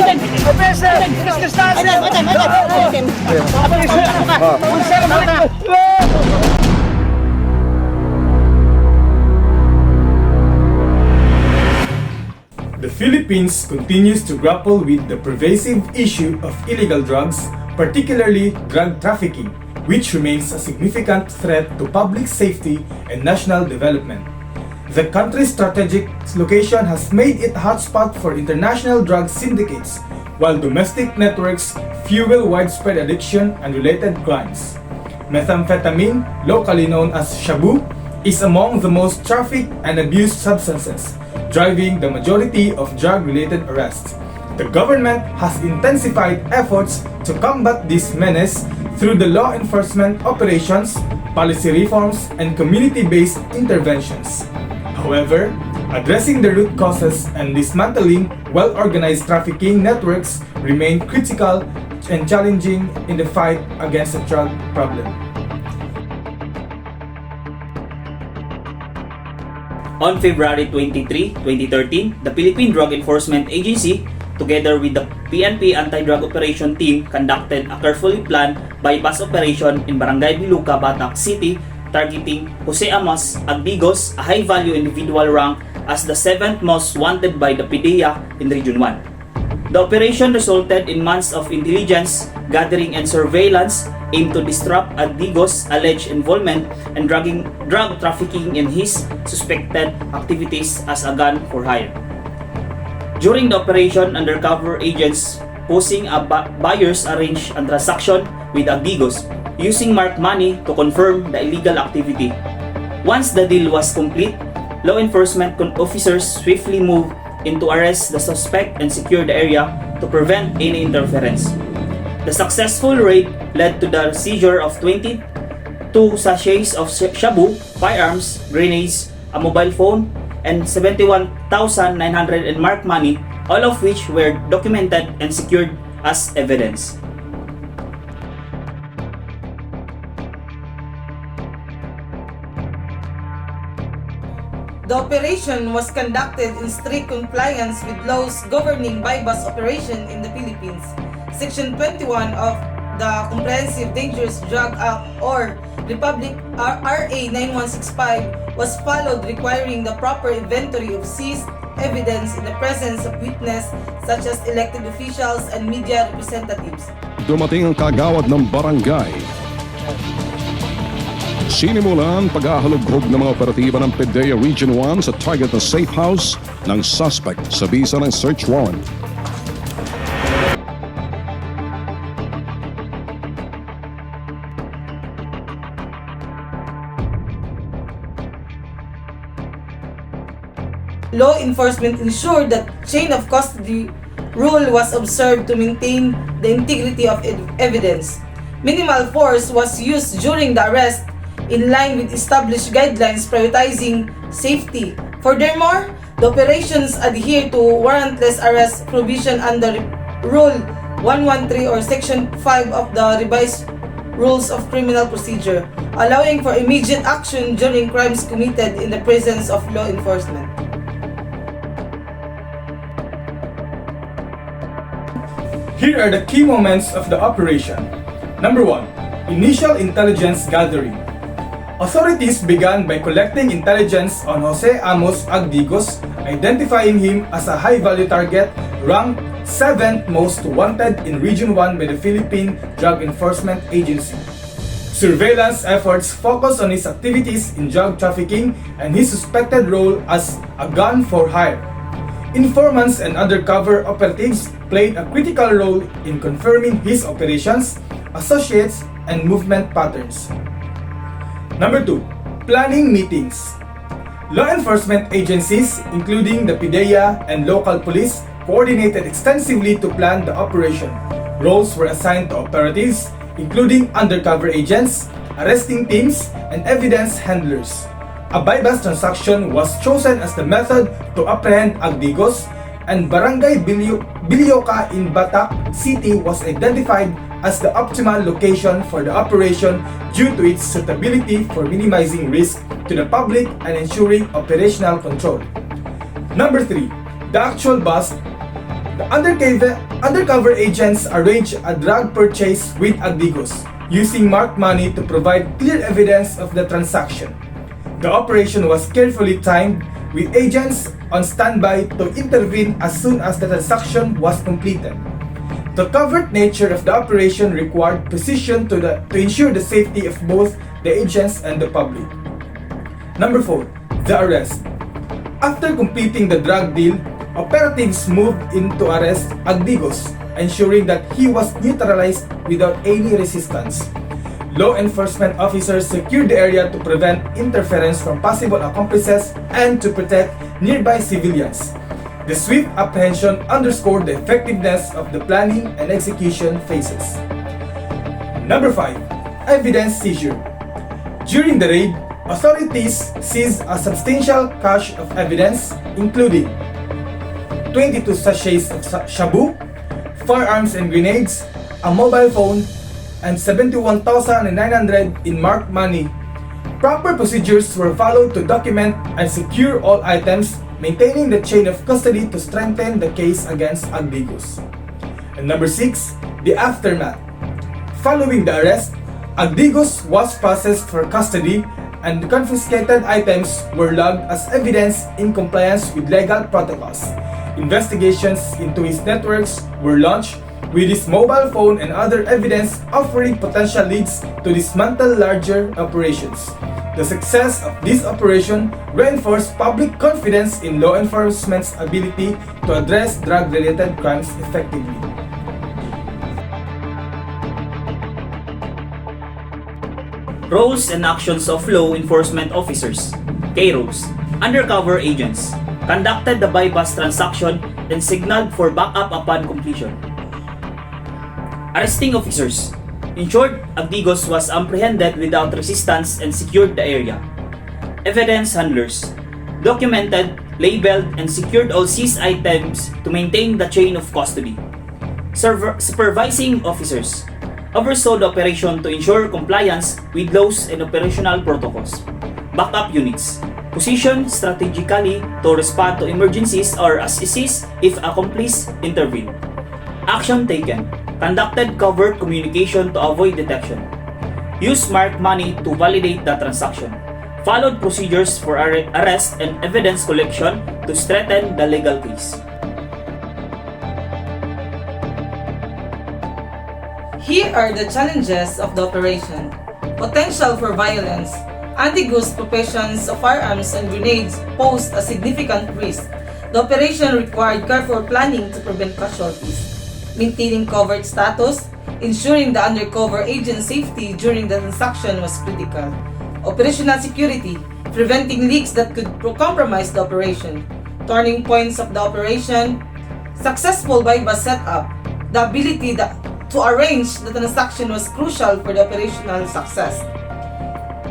The Philippines continues to grapple with the pervasive issue of illegal drugs, particularly drug trafficking, which remains a significant threat to public safety and national development. The country's strategic location has made it a hotspot for international drug syndicates, while domestic networks fuel widespread addiction and related crimes. Methamphetamine, locally known as shabu, is among the most trafficked and abused substances, driving the majority of drug-related arrests. The government has intensified efforts to combat this menace through the law enforcement operations, policy reforms, and community-based interventions. However, addressing the root causes and dismantling well-organized trafficking networks remain critical and challenging in the fight against the drug problem. On February 23, 2013, the Philippine Drug Enforcement Agency, together with the PNP Anti-Drug Operation Team, conducted a carefully planned bypass operation in Barangay Biluca, Batac City, targeting Jose Amos Agdigos, a high-value individual ranked as the 7th most wanted by the PDEA in Region 1. The operation resulted in months of intelligence gathering and surveillance aimed to disrupt Agdigos' alleged involvement in drug trafficking and his suspected activities as a gun for hire. During the operation, undercover agents posing as buyers arranged a transaction with Agdigos, using marked money to confirm the illegal activity. Once the deal was complete, law enforcement officers swiftly moved in to arrest the suspect and secure the area to prevent any interference. The successful raid led to the seizure of 22 sachets of shabu, firearms, grenades, a mobile phone, and 71,900 in marked money, all of which were documented and secured as evidence. The operation was conducted in strict compliance with laws governing bypass operation in the Philippines. Section 21 of the Comprehensive Dangerous Drug Act or Republic RA 9165 was followed, requiring the proper inventory of seized evidence in the presence of witnesses such as elected officials and media representatives. Dumating ang kagawad ng barangay. Sinimulan pag-ahalughog ng mga operatiba ng PDEA Region 1 sa target na safe house ng suspect sa bisa ng search warrant. Law enforcement ensured that chain of custody rule was observed to maintain the integrity of evidence. Minimal force was used during the arrest in line with established guidelines prioritizing safety. Furthermore, the operations adhere to warrantless arrest provision under Rule 113 or Section 5 of the Revised Rules of Criminal Procedure, allowing for immediate action during crimes committed in the presence of law enforcement. Here are the key moments of the operation. Number 1. Initial intelligence gathering. Authorities began by collecting intelligence on Jose Amos Agdigos, identifying him as a high-value target ranked 7th most wanted in Region 1 by the Philippine Drug Enforcement Agency. Surveillance efforts focused on his activities in drug trafficking and his suspected role as a gun for hire. Informants and undercover operatives played a critical role in confirming his operations, associates, and movement patterns. Number 2. Planning meetings. Law enforcement agencies, including the PDEA and local police, coordinated extensively to plan the operation. Roles were assigned to operatives, including undercover agents, arresting teams, and evidence handlers. A bypass transaction was chosen as the method to apprehend Agdigos, and Barangay Biluca in Batac City was identified as the optimal location for the operation due to its suitability for minimizing risk to the public and ensuring operational control. Number 3. The actual bust. The Undercover agents arranged a drug purchase with Agdigos, using marked money to provide clear evidence of the transaction. The operation was carefully timed, with agents on standby to intervene as soon as the transaction was completed. The covert nature of the operation required precision to ensure the safety of both the agents and the public. Number 4. The arrest. After completing the drug deal, operatives moved in to arrest Agdigos, ensuring that he was neutralized without any resistance. Law enforcement officers secured the area to prevent interference from possible accomplices and to protect nearby civilians. The swift apprehension underscored the effectiveness of the planning and execution phases. Number 5. Evidence seizure. During the raid, authorities seized a substantial cache of evidence, including 22 sachets of shabu, firearms and grenades, a mobile phone, and 71,900 in marked money. Proper procedures were followed to document and secure all items, maintaining the chain of custody to strengthen the case against Agdigos. And number 6, the aftermath. Following the arrest, Agdigos was processed for custody and the confiscated items were logged as evidence in compliance with legal protocols. Investigations into his networks were launched, with his mobile phone and other evidence offering potential leads to dismantle larger operations. The success of this operation reinforced public confidence in law enforcement's ability to address drug-related crimes effectively. Roles and actions of law enforcement officers, KROs, undercover agents, conducted the bypass transaction and signaled for backup upon completion. Arresting officers, ensured Agdigos was apprehended without resistance and secured the area. Evidence handlers, documented, labeled, and secured all seized items to maintain the chain of custody. Supervising officers, oversaw the operation to ensure compliance with laws and operational protocols. Backup units, positioned strategically to respond to emergencies or assist if accomplices intervene. Action taken, conducted covert communication to avoid detection. Used marked money to validate the transaction. Followed procedures for arrest and evidence collection to strengthen the legal case. Here are the challenges of the operation. Potential for violence. Agdigos' possessions of firearms and grenades posed a significant risk. The operation required careful planning to prevent casualties. Maintaining covert status, ensuring the undercover agent's safety during the transaction was critical. Operational security, preventing leaks that could compromise the operation. Turning points of the operation, successful bypass setup. The ability to arrange the transaction was crucial for the operational success.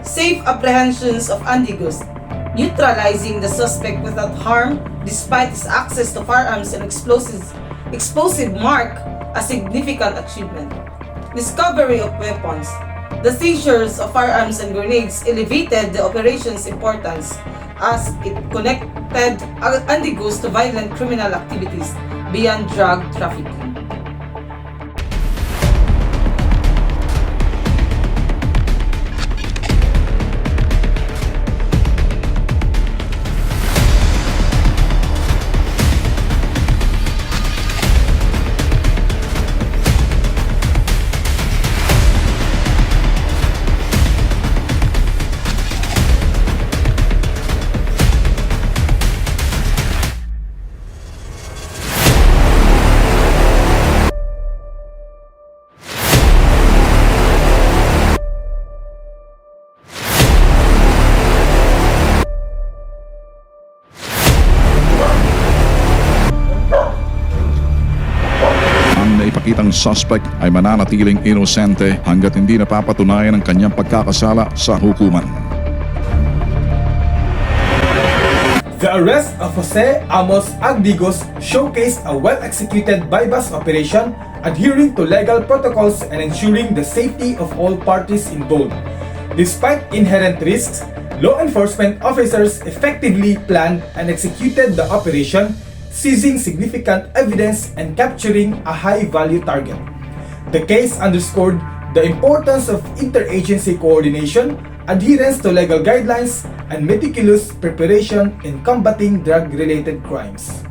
Safe apprehensions of Agdigos, neutralizing the suspect without harm despite his access to firearms and explosive mark a significant achievement. Discovery of weapons. The seizures of firearms and grenades elevated the operation's importance as it connected Agdigos to violent criminal activities beyond drug trafficking. Naipakitang suspect ay mananatiling inosente hanggat hindi napapatunayan ang kanyang pagkakasala sa hukuman. The arrest of Jose Amos Agdigos showcased a well-executed bypass operation adhering to legal protocols and ensuring the safety of all parties involved. Despite inherent risks, law enforcement officers effectively planned and executed the operation, seizing significant evidence and capturing a high-value target. The case underscored the importance of interagency coordination, adherence to legal guidelines, and meticulous preparation in combating drug-related crimes.